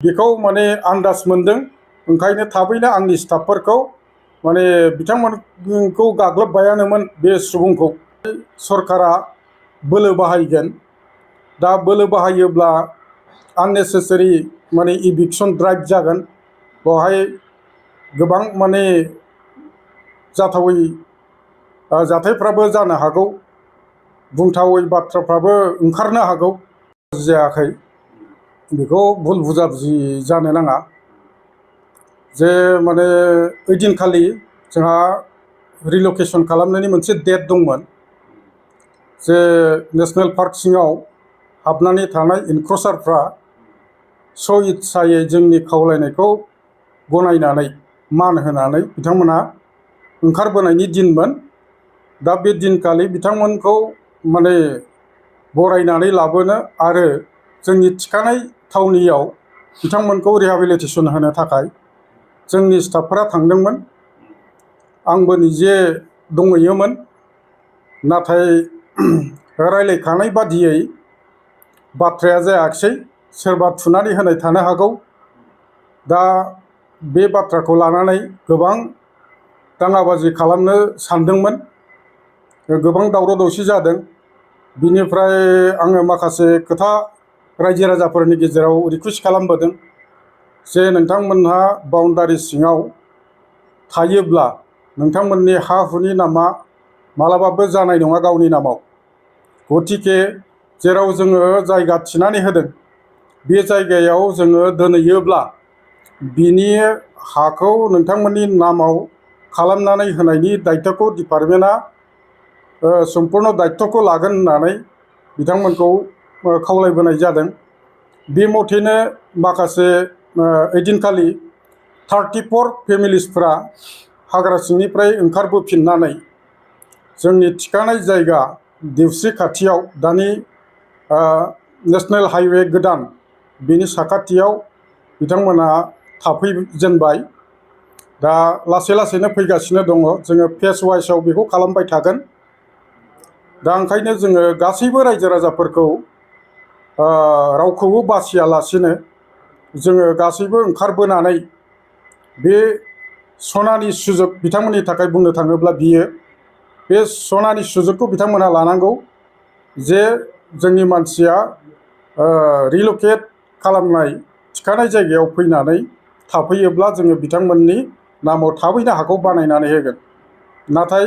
बेखौ माने आन्दाज मोनदों, ओंखायनो थाबैनो आंनि स्टाफफोरखौ माने बिथांमोनखौ गाग्लोबबायानोमोन बे सुबुंखौ। सरकारा बोलो बाहायगोन, दा बोलो बाहायोब्ला आननेसेसारि माने इभिक्सन ड्राइभ जागोन, बेवहाय गोबां माने जाथावै जाथायफ्राबो जानो हागौ, बुंथावै बाथ्राफ्राबो ओंखारनो हागौ। जायाखै, बेखौ भुल बुजाबुजि जानो नाङा। जे माने ओइदिनखालि जोंहा रिलकेसन खालामनायनि मोनसे डेट दंमोन, जे नेसनेल पार्क सिङाव हाबनानै थानाय इनक्रचारफ्रा स' इस्सायै जोंनि खावलायनायखौ गनायनानै मान होनानै बिथांमोना ओंखारबोनायनि दिनमोन। दा बे दिनखालि बिथांमोनखौ माने बरायनानै लाबोनो आरो जोंनि थिखानाय थावनियाव बिथांमोनखौ रिहाबिलिटेसन होनो थाखाय जोंनि स्टाफफोरा थांदोंमोन। आंबो निजे दंहैयोमोन, नाथाय रायलायखानाय बादियै बाथ्राया जायाखिसै, सोरबा थुनानै होनाय थानो हागौ। दा बे बाथ्राखौ लानानै गोबां दाङाबाजि खालामनो सानदोंमोन, गोबां दावराव दावसि जादों। बिनिफ्राय आङो माखासे खोथा रायजो राजाफोरनि गेजेराव रिकुवेस्ट खालामबोदों, जे नोंथांमोनहा बाउन्डारि सिङाव थायोब्ला नोंथांमोननि हा हुनि नामा मालाबाबो जानाय नङा गावनि नामाव। गतिके जेराव जोङो जायगा थिनानै होदों, बे जायगायाव जोङो दोनहैयोब्ला बिनि हाखौ नोंथांमोननि नामाव खालामनानै होनायनि दायथ'खौ डिपार्टमेन्टआ सम्पुर्ण दायथ'खौ लागोन होननानै बिथांमोनखौ खावलायबोनाय जादों। बे मथेनो माखासे ओइदिनखालि 34 फेमिलिसफ्रा हाग्रा सिंनिफ्राय ओंखारबोफिननानै जोंनि थिखानाय जायगा देवस्रि खाथियाव, दानि नेसनेल हाइवे गोदान बेनि साखाथियाव बिथांमोना थाफैजेनबाय। दा लासै लासैनो फैगासिनो दङ, जोङो फेस वाइसआव बेखौ खालामबाय थागोन। दा ओंखायनो जोङो गासैबो रायजो राजाफोरखौ रावखौबो बासियालासिनो जोङो गासैबो ओंखारबोनानै बे सनानि सुजुग बिथांमोननि थाखाय बुंनो थाङोब्ला बियो बे सनानि सुजुगखौ बिथांमोना लानांगौ, जे जोंनि मानसिया रिलकेट खालामनाय थिखानाय जायगायाव फैनानै थाफैयोब्ला जोङो बिथांमोननि नामाव थाबैनो हाखौ बानायनानै होगोन। नाथाय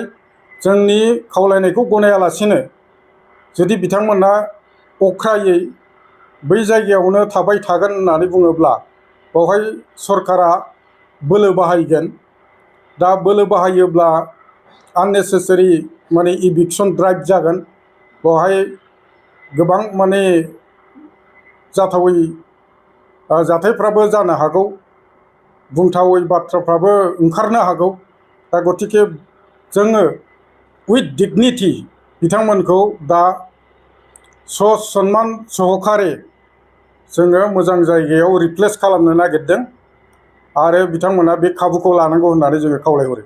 जोंनि खावलायनायखौ गनायालासिनो जुदि बिथांमोना अख्रायै बै जायगायावनो थाबाय थागोन होननानै बुङोब्ला बेवहाय सरकारा बोलो बाहायगोन। दा बोलो बाहायोब्ला आननेसेसारि माने इभिक्सन ड्राइभ जागोन, बेवहाय गोबां माने जाथावै जाथायफ्राबो जानो हागौ, बुंथावै बाथ्राफ्राबो ओंखारनो हागौ। दा गतिके जोङो उइथ डिगनिटि बिथांमोनखौ दा सन्मान सहकारे जोङो मोजां जायगायाव रिप्लेस खालामनो नागिरदों, आरो बिथांमोना बे खाबुखौ लानांगौ होननानै जोङो खावलायहरो।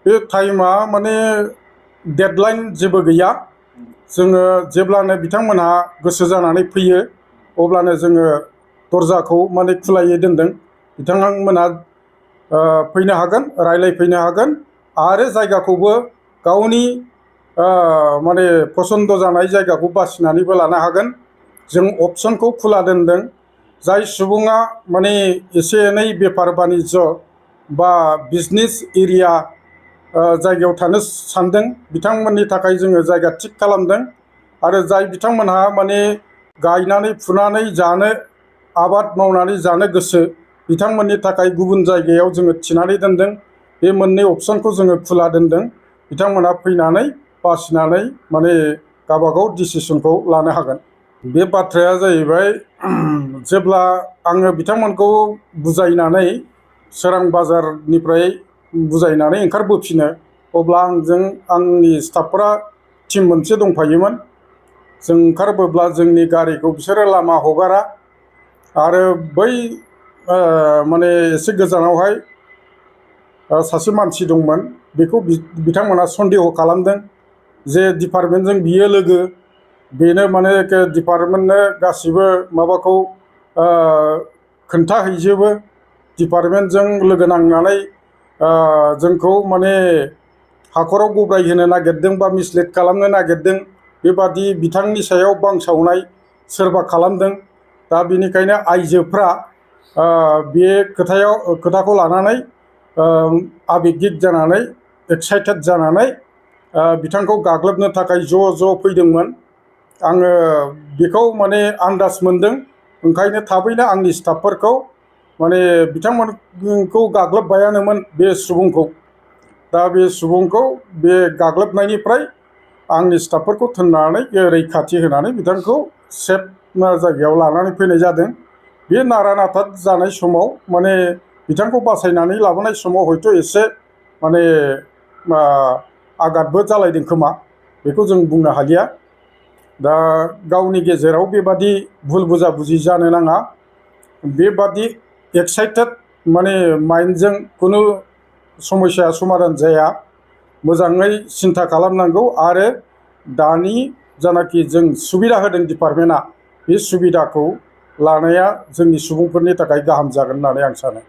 बे टाइमा माने डेडलाइन जेबो गैया। जोङो जेब्लानो बिथांमोनहा गोसो जानानै फैयो अब्लानो जोङो दरजाखौ माने खुलायै दोनदों। बिथांमोनहा फैनो हागोन, रायलायफैनो हागोन, आरो जायगाखौबो गावनि माने पसन्द जानाय जायगाखौ बासिनानैबो लानो हागोन। जों अपसनखौ खुला दोनदों। जाय सुबुङा माने एसे एनै बेफार बानिज्य बा बिजनेस एरिया जायगायाव थानो सानदों, बिथांमोननि थाखाय जोङो जायगा थिग खालामदों। आरो जाय बिथांमोनहा माने गायनानै फुनानै जानो, आबाद मावनानै जानो गोसो, बिथांमोननि थाखाय गुबुन जायगायाव जोङो थिनानै दोनदों। बे मोननै अपसनखौ जोङो खुला दोनदों। बिथांमोनहा फैनानै बासिनानै माने गावबागाव डिसिसनखौ लानो हागोन। बे बाथ्राया जाहैबाय, जेब्ला आङो बिथांमोनखौ बुजायनानै सोरां बाजारनिफ्राय बुजायनानै ओंखारबोफिनो, अब्ला आंनि स्टाफफोरा टिम मोनसे दंफायोमोन। जों ओंखारबोब्ला जोंनि गारिखौ बिसोरो लामा हगारा, आरो बै माने एसे गोजानावहाय सासे मानसि दंमोन, बेखौ बिथांमोना सन्देह खालामदों जे डिपार्टमेन्टजों बियो लोगो, बेनो माने डिपार्टमेन्टनो गासिबो माबाखौ खोन्थाहैजोबो। डिपार्टमेन्टजों लोगो नांनानै जोंखौ माने हाखराव गब्रायहोनो नागिरदों बा मिसलिड खालामनो नागिरदों, बेबादि बिथांनि सायाव बांसावनाय सोरबा खालामदों। दा बेनिखायनो आइजोफ्रा बे खोथाखौ लानानै आबेगिक जानानै, एक्साइटेड जानानै बिथांखौ गाग्लोबनो थाखाय ज' फैदोंमोन। आङो बेखौ माने आन्दाज मोनदों, ओंखायनो थाबैनो आंनि स्टाफफोरखौ माने बिथांमोनखौ गाग्लोबबायानोमोन बे सुबुंखौ। दा बे सुबुंखौ बे गाग्लोबनायनिफ्राय आंनि स्टाफफोरखौ थिननानै रैखाथि होनानै बिथांखौ सेफ जायगायाव लानानै फैनाय जादों। बे नारा नाथा जानाय समाव माने बिथांखौ बासायनानै लाबोनाय समाव हयथ' एसे माने आघातबो जालायदों खोमा, बेखौ जों बुंनो हालिया। दा गावनि गेजेराव बेबादि भुल बुजाबुजि जानो नाङा। बेबादि एक्साइटेड माने माइन्डजों खुनु समस्या समाधान जाया। मोजाङै सिन्था खालामनांगौ आरो दानि जानाखि जों सुबिदा होदों डिपार्टमेन्टआ, बे सुबिदाखौ लानाया जोंनि सुबुंफोरनि थाखाय गाहाम जागोन होननानै आं सानो।